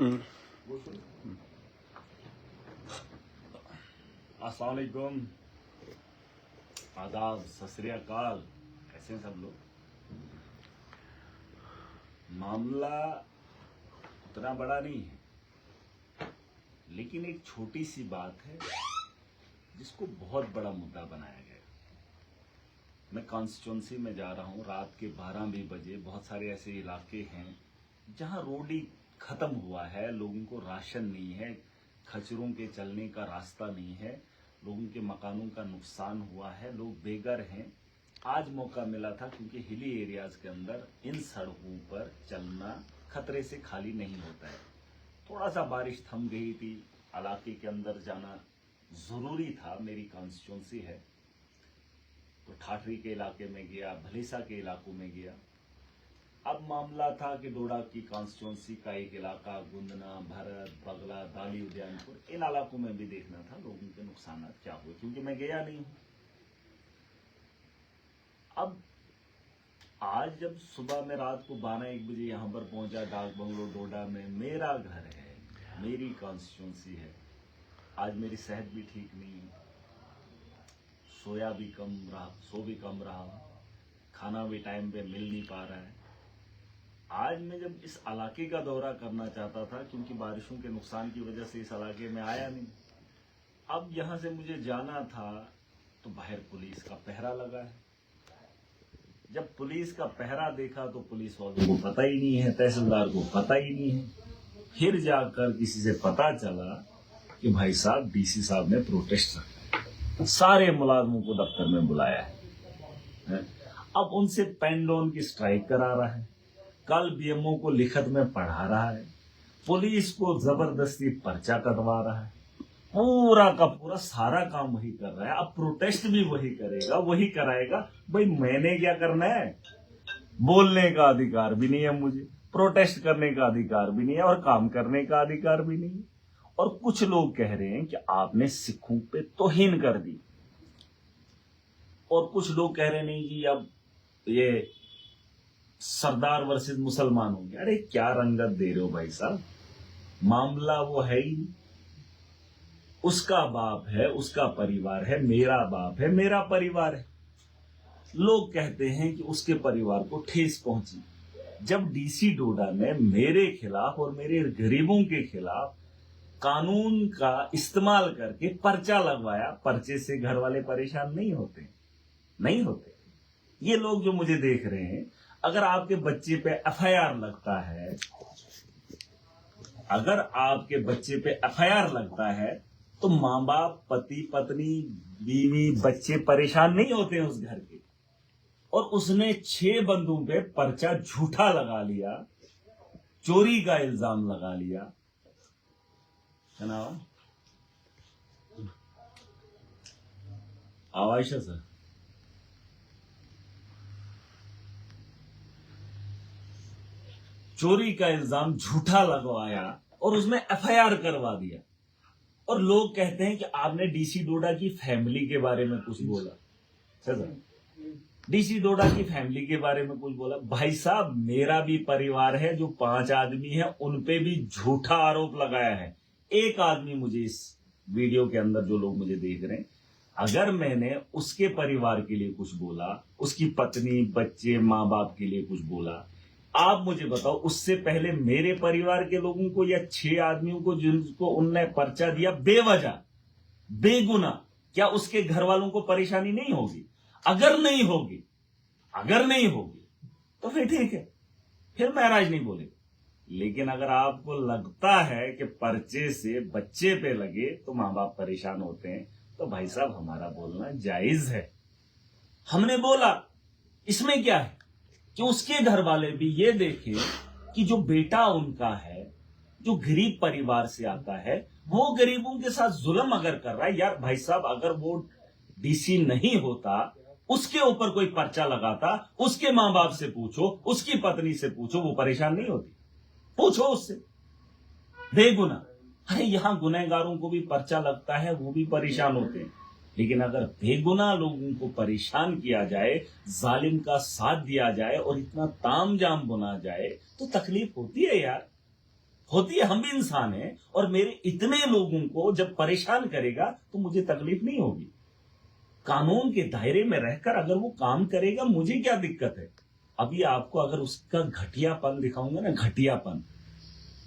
अस्सलाम वालेकुम, आदाब, सत श्री अकाल। कैसे हैं सब लोग? मामला उतना बड़ा नहीं है, लेकिन एक छोटी सी बात है जिसको बहुत बड़ा मुद्दा बनाया गया। मैं कॉन्स्टिट्यूंसी में जा रहा हूँ, रात के 12 भी बजे। बहुत सारे ऐसे इलाके हैं जहाँ रोड ही खत्म हुआ है, लोगों को राशन नहीं है, खच्चरों के चलने का रास्ता नहीं है, लोगों के मकानों का नुकसान हुआ है, लोग बेघर हैं। आज मौका मिला था क्योंकि हिली एरियाज के अंदर इन सड़कों पर चलना खतरे से खाली नहीं होता है। थोड़ा सा बारिश थम गई थी, इलाके के अंदर जाना जरूरी था। मेरी कॉन्स्टिट्यूंसी है तो ठाठरी के इलाके में गया, भलीसा के इलाकों में गया। अब मामला था कि डोडा की कॉन्स्टिट्यूंसी का एक इलाका, गुंदना, भरत, बगला, दाली, उदयनपुर, इन इलाकों में भी देखना था लोगों के नुकसान क्या हुए, क्योंकि मैं गया नहीं हूं। अब आज जब सुबह में रात को 12-1 बजे यहां पर पहुंचा, डाक बंगलो डोडा में, मेरा घर है, मेरी कॉन्स्टिट्यूंसी है। आज मेरी सेहत भी ठीक नहीं है, सोया भी कम रहा, सो भी कम रहा, खाना भी टाइम पे मिल नहीं पा रहा है। आज मैं जब इस इलाके का दौरा करना चाहता था, क्योंकि बारिशों के नुकसान की वजह से इस इलाके में आया नहीं। अब यहां से मुझे जाना था तो बाहर पुलिस का पहरा लगा है। जब पुलिस का पहरा देखा तो पुलिस वालों को पता ही नहीं है, तहसीलदार को पता ही नहीं है। फिर जाकर किसी से पता चला कि भाई साहब, डीसी साहब ने प्रोटेस्ट रखा है, सारे मुलाजमों को दफ्तर में बुलाया है। अब उनसे पेन डाउन की स्ट्राइक करा रहा है, कल बीएमओ को लिखत में पढ़ा रहा है, पुलिस को जबरदस्ती पर्चा कटवा रहा है, पूरा का पूरा सारा काम वही कर रहा है। अब प्रोटेस्ट भी वही करेगा, वही कराएगा। भाई मैंने क्या करना है? बोलने का अधिकार भी नहीं है मुझे, प्रोटेस्ट करने का अधिकार भी नहीं है, और काम करने का अधिकार भी नहीं है। और कुछ लोग कह रहे हैं कि आपने सिखों पे तौहीन कर दी, और कुछ लोग कह रहे नहीं जी अब ये सरदार वर्सेस मुसलमान हो गया। अरे क्या रंगत दे रहे हो भाई साहब? मामला वो है ही, उसका बाप है, उसका परिवार है, मेरा बाप है, मेरा परिवार है। लोग कहते हैं कि उसके परिवार को ठेस पहुंची। जब डीसी डोडा ने मेरे खिलाफ और मेरे गरीबों के खिलाफ कानून का इस्तेमाल करके पर्चा लगवाया, पर्चे से घर वाले परेशान नहीं होते, नहीं होते। ये लोग जो मुझे देख रहे हैं, अगर आपके बच्चे पे एफआईआर लगता है, अगर आपके बच्चे पे एफआईआर लगता है तो माँ बाप, पति पत्नी, बीवी, बच्चे परेशान नहीं होते हैं उस घर के। और उसने 6 बंदों पे पर्चा झूठा लगा लिया, चोरी का इल्जाम लगा लिया। आवाइशा सर, चोरी का इल्जाम झूठा लगवाया और उसमें एफआईआर करवा दिया। और लोग कहते हैं कि आपने डीसी डोडा की फैमिली के बारे में कुछ बोला। सर, डीसी डोडा की फैमिली के बारे में कुछ बोला? भाई साहब, मेरा भी परिवार है, जो 5 आदमी है, उनपे भी झूठा आरोप लगाया है। एक आदमी मुझे इस वीडियो के अंदर, जो लोग मुझे देख रहे हैं, अगर मैंने उसके परिवार के लिए कुछ बोला, उसकी पत्नी, बच्चे, माँ बाप के लिए कुछ बोला, आप मुझे बताओ, उससे पहले मेरे परिवार के लोगों को या 6 आदमियों को जिनको उनने पर्चा दिया बेवजह, बेगुना, क्या उसके घर वालों को परेशानी नहीं होगी? अगर नहीं होगी तो फिर ठीक है, फिर महराज नहीं बोलेगा। लेकिन अगर आपको लगता है कि पर्चे से बच्चे पे लगे तो माँ बाप परेशान होते हैं, तो भाई साहब, हमारा बोलना जायज है। हमने बोला, इसमें क्या है कि उसके घर वाले भी ये देखें कि जो बेटा उनका है, जो गरीब परिवार से आता है, वो गरीबों के साथ जुल्म अगर कर रहा है। यार भाई साहब, अगर वो डीसी नहीं होता, उसके ऊपर कोई पर्चा लगाता, उसके माँ बाप से पूछो, उसकी पत्नी से पूछो, वो परेशान नहीं होती? पूछो उससे, बेगुना। अरे यहां गुनहगारों को भी पर्चा लगता है, वो भी परेशान होते हैं। लेकिन अगर बेगुनाह लोगों को परेशान किया जाए, जालिम का साथ दिया जाए और इतना तामझाम बुना जाए, तो तकलीफ होती है यार, होती है, हम भी इंसान हैं, और मेरे इतने लोगों को जब परेशान करेगा तो मुझे तकलीफ नहीं होगी। कानून के दायरे में रहकर अगर वो काम करेगा, मुझे क्या दिक्कत है। अभी आपको अगर उसका घटियापन दिखाऊंगा ना, घटियापन,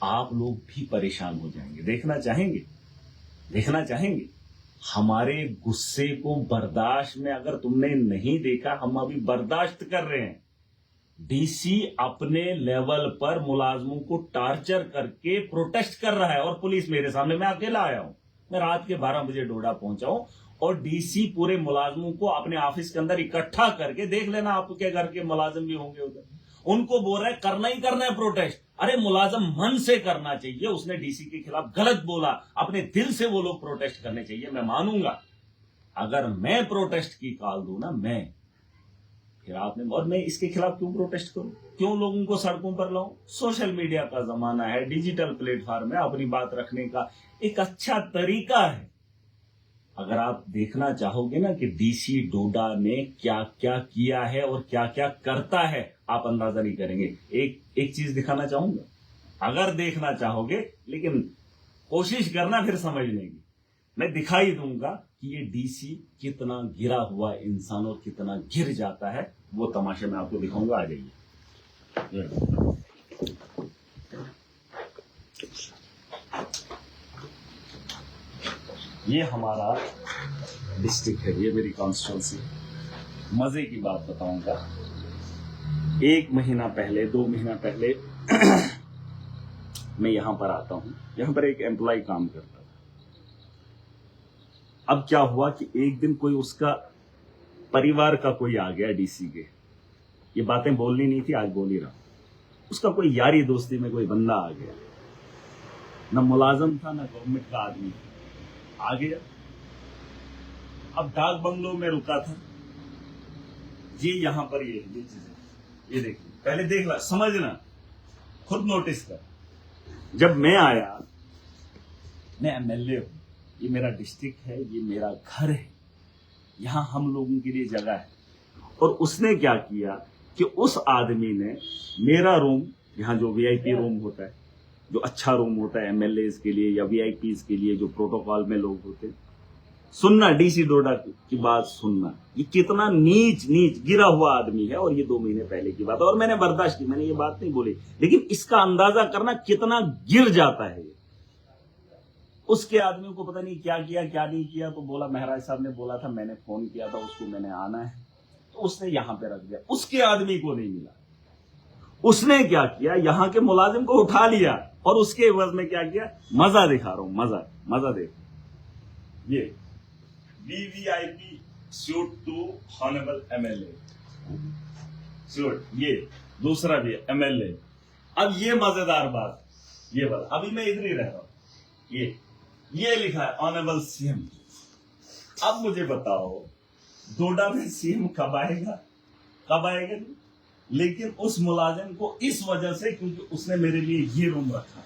आप लोग भी परेशान हो जाएंगे। देखना चाहेंगे, देखना चाहेंगे। हमारे गुस्से को बर्दाश्त में अगर तुमने नहीं देखा, हम अभी बर्दाश्त कर रहे हैं। डीसी अपने लेवल पर मुलाजमों को टार्चर करके प्रोटेस्ट कर रहा है, और पुलिस मेरे सामने, मैं अकेला आया हूं, मैं रात के 12 बजे डोडा पहुंचा हूं, और डीसी पूरे मुलाजमों को अपने ऑफिस के अंदर इकट्ठा करके, देख लेना आपके घर के मुलाजिम भी होंगे उधर, उनको बोल रहा है करना ही करना है प्रोटेस्ट। अरे मुलाजम मन से करना चाहिए, उसने डीसी के खिलाफ गलत बोला, अपने दिल से वो लोग प्रोटेस्ट करने चाहिए, मैं मानूंगा। अगर मैं प्रोटेस्ट की कॉल दूं ना, मैं, फिर आपने, और मैं इसके खिलाफ क्यों प्रोटेस्ट करूं, क्यों लोगों को सड़कों पर लाऊं। सोशल मीडिया का जमाना है, डिजिटल प्लेटफॉर्म है, अपनी बात रखने का एक अच्छा तरीका है। अगर आप देखना चाहोगे ना कि डीसी डोडा ने क्या क्या किया है और क्या क्या करता है, आप अंदाजा नहीं करेंगे। एक चीज दिखाना चाहूंगा, अगर देखना चाहोगे, लेकिन कोशिश करना फिर समझने की। मैं दिखाई दूंगा कि ये डीसी कितना गिरा हुआ इंसान और कितना गिर जाता है, वो तमाशा मैं आपको दिखाऊंगा। आ जाइए। ये हमारा डिस्ट्रिक्ट है, ये मेरी कॉन्स्टिट्यूंसी। मजे की बात बताऊंगा, 1 महीना पहले, 2 महीना पहले मैं यहां पर आता हूं। यहां पर एक एम्प्लॉय काम करता था। अब क्या हुआ कि एक दिन कोई उसका परिवार का कोई आ गया डीसी के, ये बातें बोलनी नहीं थी, आज बोल ही रहा। उसका कोई यारी दोस्ती में कोई बंदा आ गया, न मुलाजम था न गवर्नमेंट का आदमी आ गया। अब डाक बंगलों में रुका था, ये यहां पर ये चीजें, ये देखिए, पहले देख ला, समझना, खुद नोटिस कर। जब मैं आया, मैं एमएलए हूं, ये मेरा डिस्ट्रिक्ट है, ये मेरा घर है, यहां हम लोगों के लिए जगह है। और उसने क्या किया कि उस आदमी ने मेरा रूम, यहां जो वीआईपी रूम होता है, जो अच्छा रूम होता है एमएलए के लिए या वीआईपी के लिए, जो प्रोटोकॉल में लोग होते हैं, सुनना, डीसी डोडा की बात सुनना, ये कितना नीच गिरा हुआ आदमी है। और ये 2 महीने पहले की बात है, और मैंने बर्दाश्त की, मैंने ये बात नहीं बोली, लेकिन इसका अंदाजा करना कितना गिर जाता है ये। उसके आदमी को पता नहीं क्या किया क्या नहीं किया, तो बोला महाराज साहब ने बोला था, मैंने फोन किया था उसको, मैंने आना है, तो उसने यहां पे रख दिया। उसके आदमी को नहीं मिला, उसने क्या किया, यहां के मुलाजिम को उठा लिया, और उसके एवज में क्या किया, मजा दिखा रहा हूं, मजा देख, ये VVIP suite to honourable MLA suite, ये दूसरा भी एमएलए। अब ये मजेदार बात, ये बात, अभी मैं इधर ही रह रहा हूं, ये लिखा है ऑनरेबल सीएम। अब मुझे बताओ, डोडा में सीएम कब आएगा, कब आएगा। लेकिन उस मुलाजिम को इस वजह से, क्योंकि उसने मेरे लिए ये रूम रखा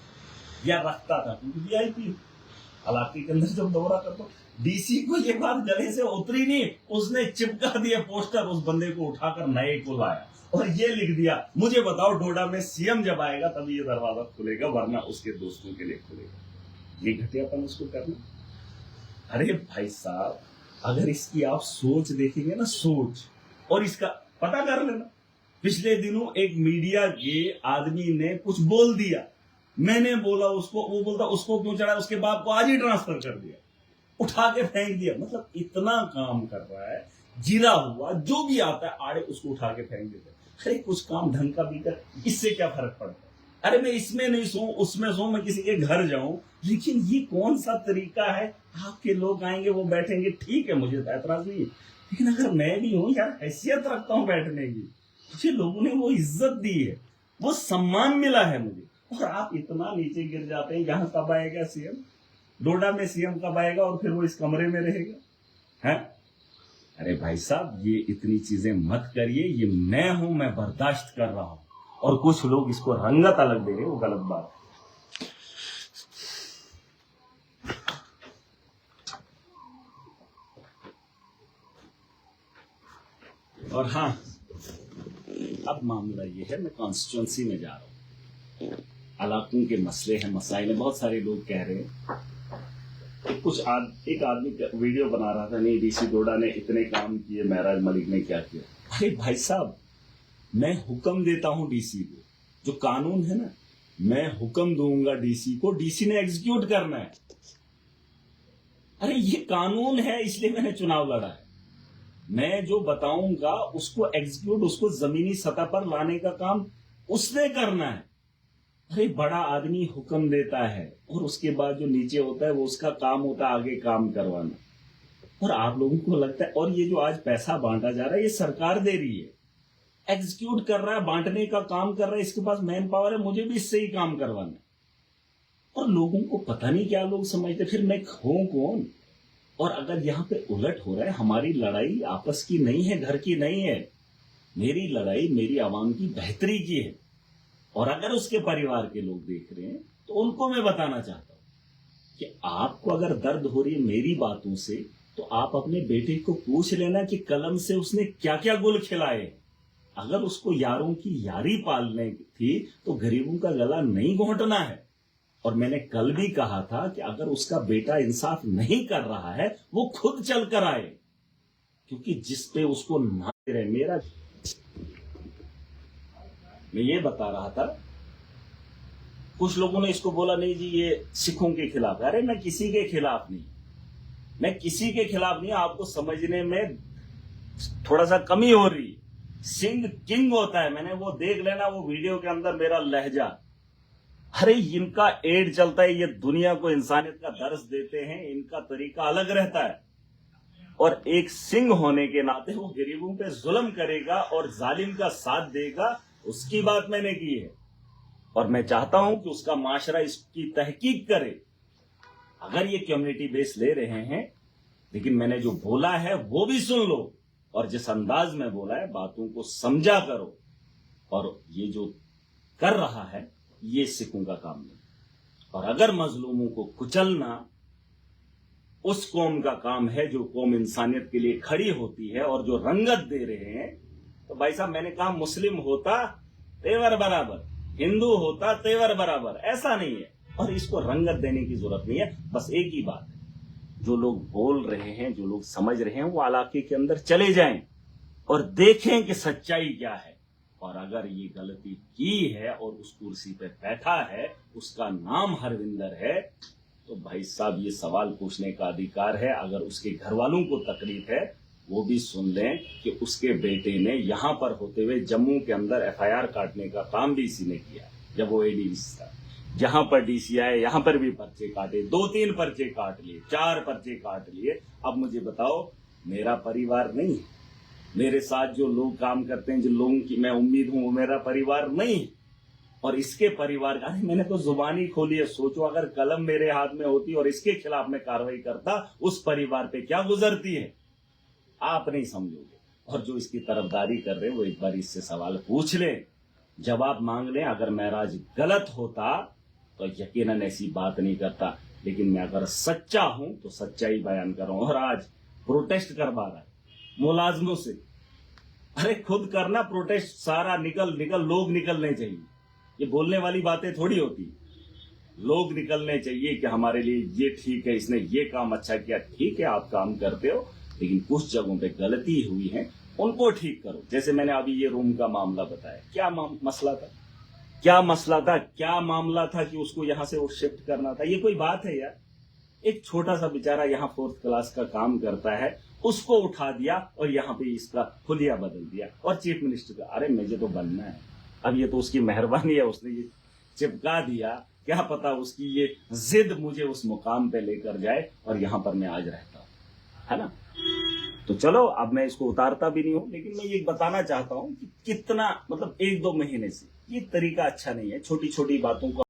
या रखता था, क्योंकि वीआईपी इलाके के अंदर जब दौरा करता, डीसी को ये बात गले से उतरी नहीं, उसने चिपका दिया पोस्टर, उस बंदे को उठाकर नए को लाया और ये लिख दिया, मुझे बताओ डोडा में सीएम जब आएगा तभी ये दरवाजा खुलेगा, वरना उसके दोस्तों के लिए खुलेगा। ये घटियापन उसको करना। अरे भाई साहब, अगर इसकी आप सोच देखेंगे ना, सोच, और इसका पता कर लेना। पिछले दिनों एक मीडिया के आदमी ने कुछ बोल दिया, मैंने बोला उसको, वो बोलता उसको क्यों चढ़ा, उसके बाप को आज ही ट्रांसफर कर दिया, उठा के फेंक दिया। मतलब इतना काम कर रहा है, गिरा हुआ जो भी आता है आड़े उसको उठा के फेंक देते। अरे कुछ काम ढंग का भी कर, इससे क्या फर्क पड़ता है। अरे मैं इसमें नहीं सोऊं, उसमें सोऊं, मैं किसी के घर जाऊं, लेकिन ये कौन सा तरीका है। आपके लोग आएंगे, वो बैठेंगे, ठीक है, मुझे ऐतराज नहीं है, लेकिन अगर मैं भी हूं यार, हैसियत रखता हूं बैठने की, मुझे लोगों ने वो इज्जत दी है, वो सम्मान मिला है मुझे, और आप इतना नीचे गिर जाते हैं। यहाँ कब आएगा सीएम, डोडा में सीएम कब आएगा, और फिर वो इस कमरे में रहेगा, है। अरे भाई साहब, ये इतनी चीजें मत करिए, ये मैं हूं, मैं बर्दाश्त कर रहा हूं, और कुछ लोग इसको रंगत अलग दे रहे हैं, वो गलत बात है। और हाँ, अब मामला ये है, मैं कॉन्स्टिट्यूंसी में जा रहा हूं। इलाकों के मसले हैं, मसाइल हैं। बहुत सारे लोग कह रहे हैं, एक आदमी वीडियो बना रहा था, नहीं डीसी डोडा ने इतने काम किए, महराज मलिक ने क्या किया। अरे भाई साहब, मैं हुक्म देता हूं डीसी को, जो कानून है ना, मैं हुक्म दूंगा डीसी को, डीसी ने एग्जीक्यूट करना है। अरे ये कानून है, इसलिए मैंने चुनाव लड़ा है। मैं जो बताऊंगा उसको एग्जीक्यूट, उसको जमीनी सतह पर लाने का काम उसने करना है। अरे बड़ा आदमी हुक्म देता है और उसके बाद जो नीचे होता है वो उसका काम होता है आगे काम करवाना। और आप लोगों को लगता है, और ये जो आज पैसा बांटा जा रहा है ये सरकार दे रही है, एग्जीक्यूट कर रहा है, बांटने का काम कर रहा है, इसके पास मैन पावर है, मुझे भी इससे ही काम करवाना है। और लोगों को पता नहीं क्या लोग समझते, फिर मैं हूं कौन। और अगर यहां पे उलट हो रहा है, हमारी लड़ाई आपस की नहीं है, घर की नहीं है, मेरी लड़ाई मेरी आवाम की बेहतरी की है। और अगर उसके परिवार के लोग देख रहे हैं तो उनको मैं बताना चाहता हूं कि आपको अगर दर्द हो रही है मेरी बातों से, तो आप अपने बेटे को पूछ लेना कि कलम से उसने क्या क्या गुल खिलाए। अगर उसको यारों की यारी पालने थी तो गरीबों का गला नहीं घोंटना है। और मैंने कल भी कहा था कि अगर उसका बेटा इंसाफ नहीं कर रहा है, वो खुद चल कर आए, क्योंकि जिस पे उसको ना रहे। मेरा मैं ये बता रहा था, कुछ लोगों ने इसको बोला नहीं जी ये सिखों के खिलाफ है। अरे मैं किसी के खिलाफ नहीं, मैं किसी के खिलाफ नहीं। आपको समझने में थोड़ा सा कमी हो रही। सिंह किंग होता है, मैंने वो देख लेना, वो वीडियो के अंदर मेरा लहजा। अरे इनका एड चलता है, ये दुनिया को इंसानियत का दर्स देते हैं, इनका तरीका अलग रहता है। और एक सिंह होने के नाते वो गरीबों पे जुल्म करेगा और जालिम का साथ देगा, उसकी बात मैंने की है। और मैं चाहता हूं कि उसका माशरा इसकी तहकीक करे। अगर ये कम्युनिटी बेस ले रहे हैं, लेकिन मैंने जो बोला है वो भी सुन लो, और जिस अंदाज में बोला है बातों को समझा करो। और ये जो कर रहा है ये सिखों का काम नहीं। और अगर मजलूमों को कुचलना उस कौम का काम है जो कौम इंसानियत के लिए खड़ी होती है और जो रंगत दे रहे हैं, तो भाई साहब मैंने कहा मुस्लिम होता तेवर बराबर, हिंदू होता तेवर बराबर, ऐसा नहीं है। और इसको रंगत देने की जरूरत नहीं है। बस एक ही बात है, जो लोग बोल रहे हैं, जो लोग समझ रहे हैं, वो इलाके के अंदर चले जाएं और देखें कि सच्चाई क्या है। और अगर ये गलती की है और उस कुर्सी पे बैठा है, उसका नाम हरविंदर है, तो भाई साहब ये सवाल पूछने का अधिकार है। अगर उसके घर वालों को तकलीफ है, वो भी सुन लें कि उसके बेटे ने यहां पर होते हुए जम्मू के अंदर FIR काटने का काम भी इसी ने किया जब वो ADC था। जहां पर DC आए, यहां पर भी पर्चे काटे, 2-3 पर्चे काट लिए, 4 पर्चे काट लिए। अब मुझे बताओ, मेरा परिवार नहीं है, मेरे साथ जो लोग काम करते हैं, जो लोगों की मैं उम्मीद हूं, वो मेरा परिवार नहीं। और इसके परिवार का, मैंने तो जुबानी खोली है। सोचो अगर कलम मेरे हाथ में होती और इसके खिलाफ मैं कार्रवाई करता, उस परिवार पे क्या गुजरती है आप नहीं समझोगे। और जो इसकी तरफदारी कर रहे हैं वो एक बार इससे सवाल पूछ लें, जवाब मांग लें। अगर महराज गलत होता तो यकीनन ऐसी बात नहीं करता, लेकिन मैं अगर सच्चा हूं तो सच्चाई बयान कर रहा हूं। और आज प्रोटेस्ट करवा रहा है मुलाजमों से। अरे खुद करना प्रोटेस्ट, सारा निकल लोग निकलने चाहिए। ये बोलने वाली बातें थोड़ी होती, लोग निकलने चाहिए कि हमारे लिए ये ठीक है, इसने ये काम अच्छा किया। ठीक है आप काम करते हो, लेकिन कुछ जगहों पे गलती हुई है, उनको ठीक करो। जैसे मैंने अभी ये रूम का मामला बताया, क्या मसला था, क्या मसला था, क्या मामला था कि उसको यहां से शिफ्ट करना था। ये कोई बात है यार? एक छोटा सा बेचारा यहाँ 4th क्लास का काम करता है, उसको उठा दिया और यहाँ पे इसका हुलिया बदल दिया। और चीफ मिनिस्टर का, अरे मुझे तो बनना है। अब ये तो उसकी मेहरबानी है, उसने ये चिपका दिया, क्या पता उसकी ये जिद मुझे उस मुकाम पे लेकर जाए और यहाँ पर मैं आज रहता हूँ, है ना। तो चलो, अब मैं इसको उतारता भी नहीं हूं, लेकिन मैं ये बताना चाहता हूं कि कितना, मतलब 1-2 महीने से ये तरीका अच्छा नहीं है। छोटी छोटी बातों को